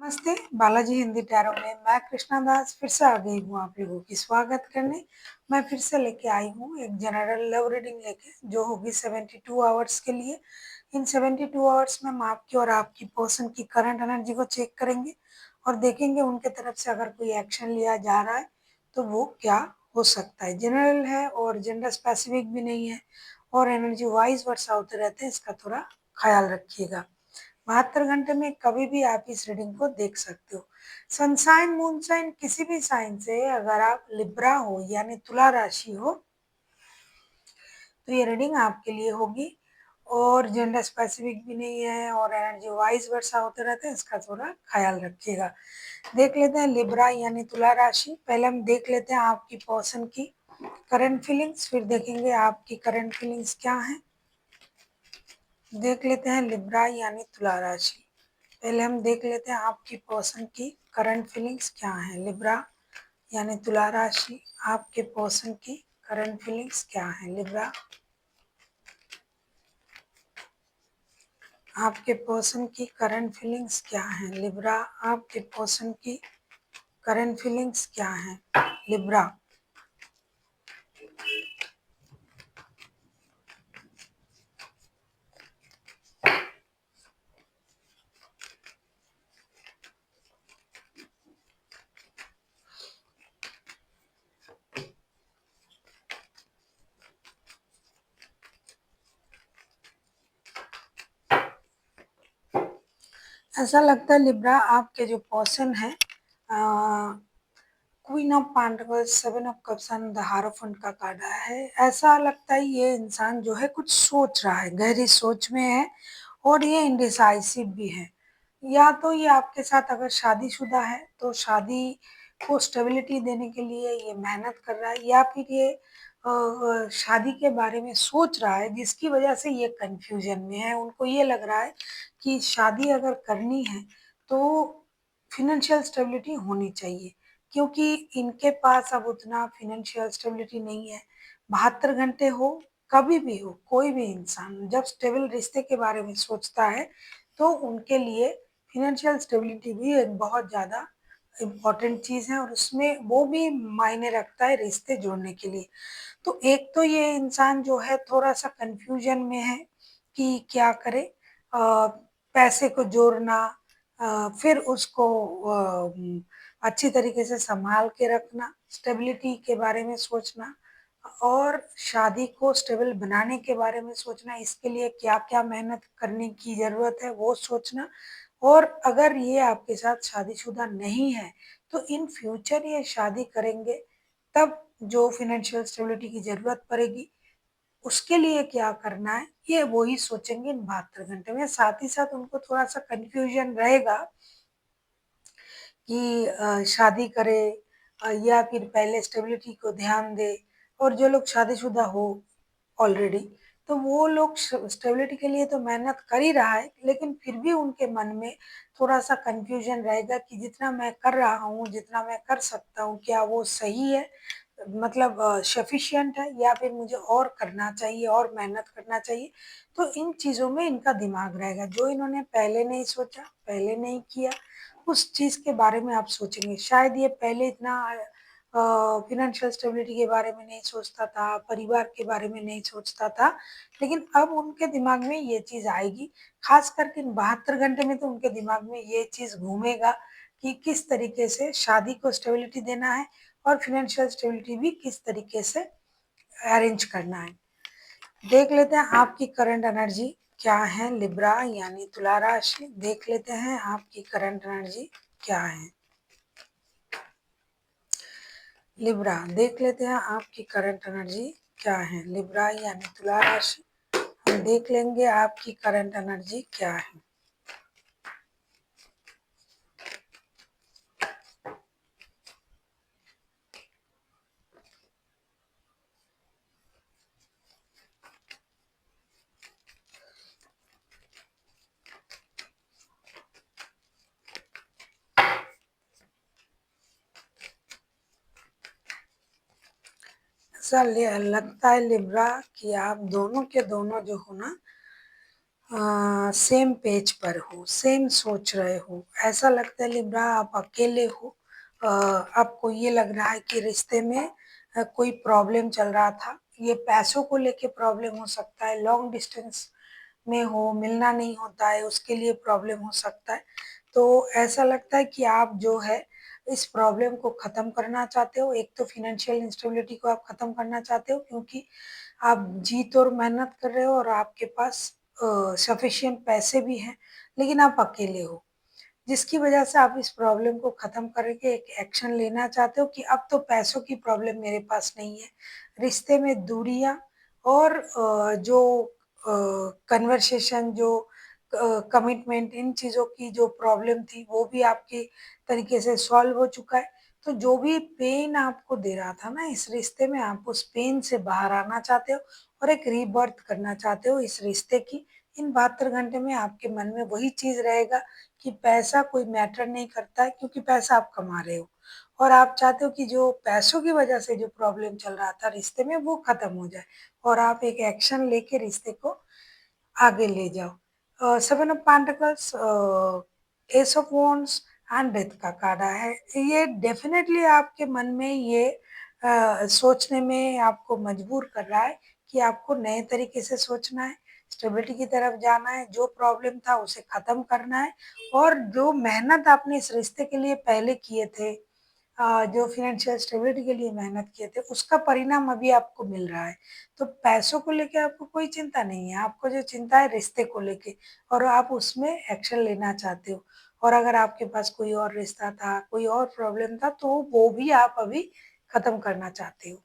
नमस्ते, बालाजी हिंदी टैरो में मैं कृष्णा दास फिर से आ गई हूँ आप लोगों की स्वागत करने। मैं फिर से लेके आई हूँ एक जनरल लव रीडिंग लेके, जो होगी 72 आवर्स के लिए। इन 72 आवर्स में हम आपकी और आपकी पर्सन की करंट एनर्जी को चेक करेंगे और देखेंगे उनके तरफ से अगर कोई एक्शन लिया जा रहा है तो वो क्या हो सकता है। जनरल है और जेंडर स्पेसिफिक भी नहीं है और एनर्जी वाइज वर्सा होते रहते हैं, इसका थोड़ा ख्याल रखिएगा। 72 घंटे में कभी भी आप इस रीडिंग को देख सकते हो। सनसाइन मूनसाइन किसी भी साइन से अगर आप लिब्रा हो यानी तुला राशि हो तो ये रीडिंग आपके लिए होगी। और जेंडर स्पेसिफिक भी नहीं है और एनर्जी वाइज वर्सा होते रहते हैं, इसका थोड़ा ख्याल रखिएगा। देख लेते हैं लिब्रा यानी तुला राशि। पहले हम देख लेते हैं आपकी पर्सन की करंट फीलिंग्स, फिर देखेंगे आपकी करंट फीलिंग्स क्या है। देख लेते हैं लिब्रा यानी तुला राशि। पहले हम देख लेते हैं आपकी पर्सन की करंट फीलिंग्स क्या है। लिब्रा यानी तुला राशि, आपके पर्सन की करंट फीलिंग्स क्या है। लिब्रा, आपके पर्सन की करंट फीलिंग्स क्या है। लिब्रा, आपके पर्सन की करंट फीलिंग्स क्या है। लिब्रा, ऐसा लगता है लिब्रा आपके जो पर्सन है queen of pentacles, seven of cups and the हारोफेंट का कार्ड आया है। ऐसा लगता है ये इंसान जो है कुछ सोच रहा है, गहरी सोच में है और ये इंडिसाइसिव भी है। या तो ये आपके साथ अगर शादीशुदा है तो शादी को स्टेबिलिटी देने के लिए ये मेहनत कर रहा है, या फिर ये शादी के बारे में सोच रहा है जिसकी वजह से ये कंफ्यूजन में है। उनको ये लग रहा है कि शादी अगर करनी है तो फिनेंशियल स्टेबिलिटी होनी चाहिए, क्योंकि इनके पास अब उतना फिनेंशियल स्टेबिलिटी नहीं है। 72 घंटे हो, कभी भी हो, कोई भी इंसान जब स्टेबल रिश्ते के बारे में सोचता है तो उनके लिए फिनेंशियल स्टेबिलिटी भी एक बहुत ज़्यादा इम्पॉर्टेंट चीज़ है और उसमें वो भी मायने रखता है रिश्ते जोड़ने के लिए। तो एक तो ये इंसान जो है थोड़ा-सा कन्फ्यूजन में है कि क्या करे। पैसे को जोड़ना, फिर उसको अच्छी तरीके से सँभाल के रखना, स्टेबिलिटी के बारे में सोचना और शादी को स्टेबल बनाने के बारे में सोचना, इसके लिए क्या-क्या मेहनत करने की ज़रूरत है वो सोचना। और अगर ये आपके साथ शादीशुदा नहीं है, तो इन फ्यूचर ये शादी करेंगे तब जो फ़ाइनेंशियल स्टेबिलिटी की ज़रूरत पड़ेगी, उसके लिए क्या करना है, ये वो ही सोचेंगे इन 72 घंटे में। साथ ही साथ उनको थोड़ा-सा कन्फ्यूजन रहेगा कि शादी करे या फिर पहले स्टेबिलिटी को ध्यान दे। और जो लोग शादीशुदा हो ऑलरेडी, तो वो लोग स्टेबिलिटी के लिए तो मेहनत कर ही रहा है, लेकिन फिर भी उनके मन में थोड़ा-सा कन्फ्यूजन रहेगा कि जितना मैं कर रहा हूँ, जितना मैं कर सकता हूँ, क्या वो सही है? मतलब सफिशिएंट है या फिर मुझे और करना चाहिए और मेहनत करना चाहिए? तो इन चीज़ों में इनका दिमाग रहेगा। जो इन्होंने पहले नहीं सोचा, पहले नहीं किया, उस चीज़ के बारे में आप सोचेंगे। शायद ये पहले इतना फ़ाइनेंशियल स्टेबिलिटी के बारे में नहीं सोचता था, परिवार के बारे में नहीं सोचता था, लेकिन अब उनके दिमाग में ये चीज़ आएगी। ख़ास करके इन 72 घंटे में तो उनके दिमाग में ये चीज़ घूमेगा कि किस तरीके से शादी को स्टेबिलिटी देना है और फ़ाइनेंशियल स्टेबिलिटी भी किस तरीके से अरेंज करना है। देख लेते हैं आपकी करंट एनर्जी क्या है। लिब्रा यानी तुला राशि, देख लेते हैं आपकी करंट एनर्जी क्या है। लिब्रा, देख लेते हैं आपकी करंट एनर्जी क्या है। लिब्रा यानी तुला राशि, हम देख लेंगे आपकी करंट एनर्जी क्या है। ऐसा लगता है लिब्रा कि आप दोनों के दोनों जो हो ना, सेम पेज पर हो, सेम सोच रहे हो। ऐसा लगता है लिब्रा आप अकेले हो। आपको ये लग रहा है कि रिश्ते में कोई प्रॉब्लम चल रहा था। ये पैसों को लेके प्रॉब्लम हो सकता है, लॉन्ग डिस्टेंस में हो, मिलना नहीं होता है, उसके लिए प्रॉब्लम हो सकता है। तो ऐसा लगता है कि आप जो है इस प्रॉब्लम को ख़त्म करना चाहते हो। एक तो फाइनेंशियल इंस्टेबिलिटी को आप ख़त्म करना चाहते हो क्योंकि आप जी तोड़ मेहनत कर रहे हो और आपके पास सफिशिएंट पैसे भी हैं, लेकिन आप अकेले हो। जिसकी वजह से आप इस प्रॉब्लम को ख़त्म करके एक एक्शन लेना चाहते हो कि अब तो पैसों की प्रॉब्लम मेरे पास नहीं है। रिश्ते में दूरियाँ और जो कन्वर्सेशन जो कमिटमेंट इन चीज़ों की जो प्रॉब्लम थी वो भी आपकी तरीके से सॉल्व हो चुका है। तो जो भी पेन आपको दे रहा था ना इस रिश्ते में, आप उस पेन से बाहर आना चाहते हो और एक रीबर्थ करना चाहते हो इस रिश्ते की। इन 72 घंटे में आपके मन में वही चीज़ रहेगा कि पैसा कोई मैटर नहीं करता है क्योंकि पैसा आप कमा रहे हो और आप चाहते हो कि जो पैसों की वजह से जो प्रॉब्लम चल रहा था रिश्ते में वो खत्म हो जाए और आप एक एक्शन लेके रिश्ते को आगे ले जाओ। Seven of pentacles, S of wands and death का कार्ड आया है। ये डेफिनेटली आपके मन में ये सोचने में आपको मजबूर कर रहा है कि आपको नए तरीके से सोचना है, स्टेबिलिटी की तरफ जाना है, जो प्रॉब्लम था उसे ख़त्म करना है और जो मेहनत आपने इस रिश्ते के लिए पहले किए थे, जो फाइनेंशियल स्टेबिलिटी के लिए मेहनत किए थे, उसका परिणाम अभी आपको मिल रहा है। तो पैसों को लेके आपको कोई चिंता नहीं है, आपको जो चिंता है रिश्ते को लेके और आप उसमें एक्शन लेना चाहते हो। और अगर आपके पास कोई और रिश्ता था, कोई और प्रॉब्लम था, तो वो भी आप अभी खत्म करना चाहते हो।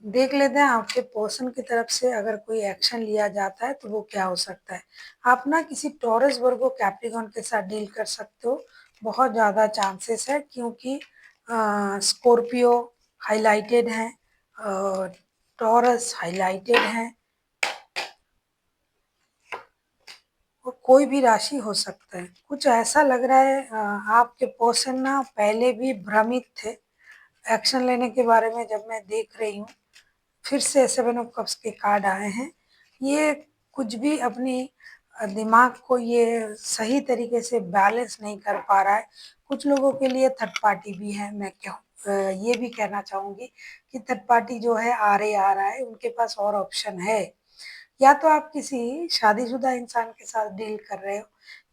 देख लेते हैं आपके पर्सन की तरफ से अगर कोई एक्शन लिया जाता है तो वो क्या हो सकता है। आप ना किसी टॉरस वर्गो कैप्रिकॉर्न के साथ डील कर सकते हो, बहुत ज़्यादा चांसेस है क्योंकि स्कॉर्पियो हाइलाइटेड हैं, टॉरस हाइलाइटेड हैं और कोई भी राशि हो सकता है। कुछ ऐसा लग रहा है आपके पर्सन ना पहले भी भ्रमित थे एक्शन लेने के बारे में। जब मैं देख रही हूँ फिर से सेवन ऑफ कप्स के कार्ड आए हैं। ये कुछ भी अपनी दिमाग को ये सही तरीके से बैलेंस नहीं कर पा रहा है। कुछ लोगों के लिए थर्ड पार्टी भी है। मैं ये भी कहना चाहूँगी कि थर्ड पार्टी जो है आ रहा है, उनके पास और ऑप्शन है। या तो आप किसी शादीशुदा इंसान के साथ डील कर रहे हो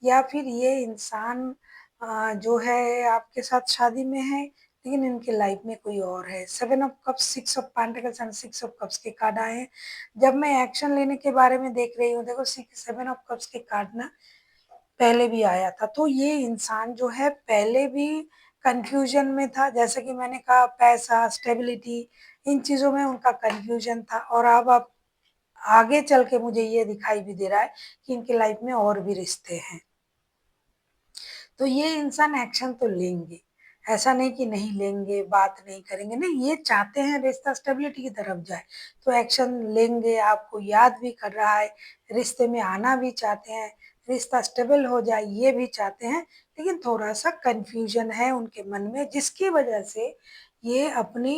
या फिर ये इंसान जो है आपके साथ शादी में है लेकिन इनके लाइफ में कोई और है। Seven of cups, six of pentacles and six of cups के कार्ड आए हैं। जब मैं एक्शन लेने के बारे में देख रही हूँ, देखो सेवन ऑफ कप्स के कार्ड ना पहले भी आया था। तो ये इंसान जो है पहले भी कंफ्यूजन में था, जैसे कि मैंने कहा पैसा, स्टेबिलिटी, इन चीज़ों में उनका कंफ्यूजन था और अब आप आगे चल के मुझे ये दिखाई भी दे रहा है कि इनकी लाइफ में और भी रिश्ते हैं। तो ये इंसान एक्शन तो लेंगे, ऐसा नहीं कि नहीं लेंगे, बात नहीं करेंगे, नहीं, ये चाहते हैं रिश्ता स्टेबिलिटी की तरफ जाए तो एक्शन लेंगे। आपको याद भी कर रहा है, रिश्ते में आना भी चाहते हैं, रिश्ता स्टेबल हो जाए ये भी चाहते हैं, लेकिन थोड़ा सा कंफ्यूजन है उनके मन में जिसकी वजह से ये अपनी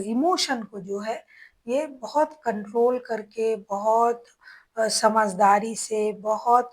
इमोशन को जो है ये बहुत कंट्रोल करके, बहुत समझदारी से, बहुत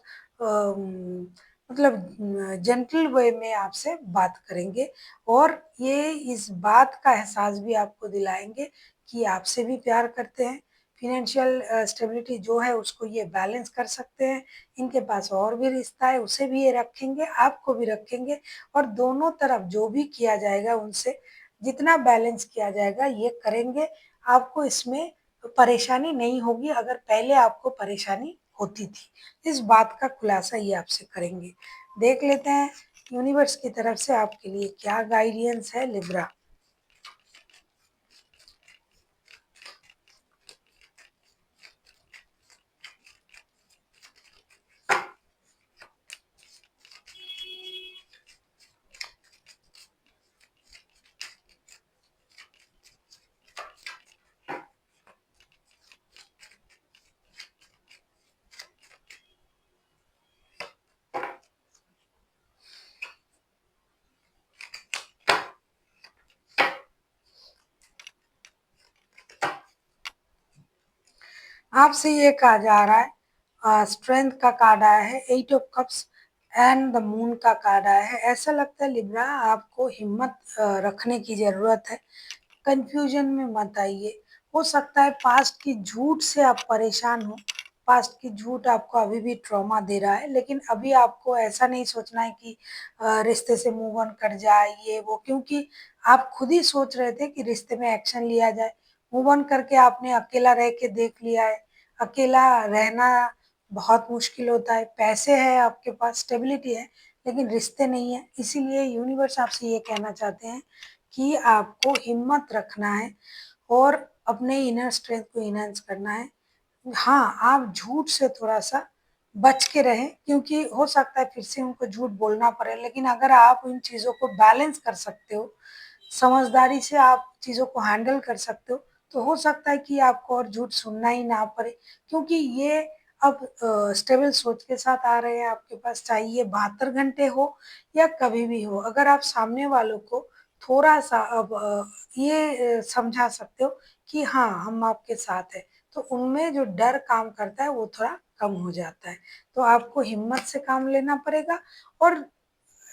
मतलब जेंटल वे में आपसे बात करेंगे और ये इस बात का एहसास भी आपको दिलाएंगे कि आपसे भी प्यार करते हैं। फिनेंशियल स्टेबिलिटी जो है उसको ये बैलेंस कर सकते हैं। इनके पास और भी रिश्ता है उसे भी ये रखेंगे, आपको भी रखेंगे और दोनों तरफ जो भी किया जाएगा उनसे जितना बैलेंस किया जाएगा ये करेंगे। आपको इसमें परेशानी नहीं होगी अगर पहले आपको परेशानी होती थी। इस बात का खुलासा ये आपसे करेंगे। देख लेते हैं यूनिवर्स की तरफ से आपके लिए क्या गाइडेंस है लिब्रा। आपसे ये कहा जा रहा है, स्ट्रेंथ का कार्ड आया है, 8 of cups and the moon का कार्ड आया है। ऐसा लगता है लिब्रा आपको हिम्मत रखने की ज़रूरत है, कंफ्यूजन में मत आइए। हो सकता है पास्ट की झूठ से आप परेशान हो, पास्ट की झूठ आपको अभी भी ट्रॉमा दे रहा है, लेकिन अभी आपको ऐसा नहीं सोचना है कि रिश्ते से मूव ऑन कर जाए ये वो, क्योंकि आप खुद ही सोच रहे थे कि रिश्ते में एक्शन लिया जाए। मूव ऑन करके आपने अकेला रह के देख लिया है, अकेला रहना बहुत मुश्किल होता है। पैसे हैं आपके पास, स्टेबिलिटी है, लेकिन रिश्ते नहीं है। इसीलिए यूनिवर्स आपसे ये कहना चाहते हैं कि आपको हिम्मत रखना है और अपने इनर स्ट्रेंथ को इनहांस करना है। हाँ, आप झूठ से थोड़ा-सा बच के रहें, क्योंकि हो सकता है फिर से उनको झूठ बोलना पड़े, लेकिन अगर आप इन चीज़ों को बैलेंस कर सकते हो, समझदारी से आप चीज़ों को हैंडल कर सकते हो, तो हो सकता है कि आपको और झूठ सुनना ही ना पड़े, क्योंकि ये अब स्टेबल सोच के साथ आ रहे हैं आपके पास, चाहे ये 72 घंटे हो या कभी भी हो। अगर आप सामने वालों को थोड़ा-सा अब ये समझा सकते हो कि हाँ, हम आपके साथ हैं, तो उनमें जो डर काम करता है वो थोड़ा कम हो जाता है। तो आपको हिम्मत से काम लेना पड़ेगा और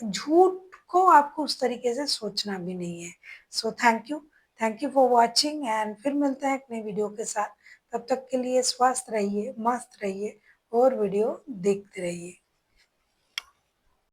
झूठ को आपको उस तरीके से सोचना भी नहीं है। So thank you for watching and फिर मिलते हैं एक नई वीडियो के साथ। तब तक के लिए स्वस्थ रहिए, मस्त रहिए और वीडियो देखते रहिए।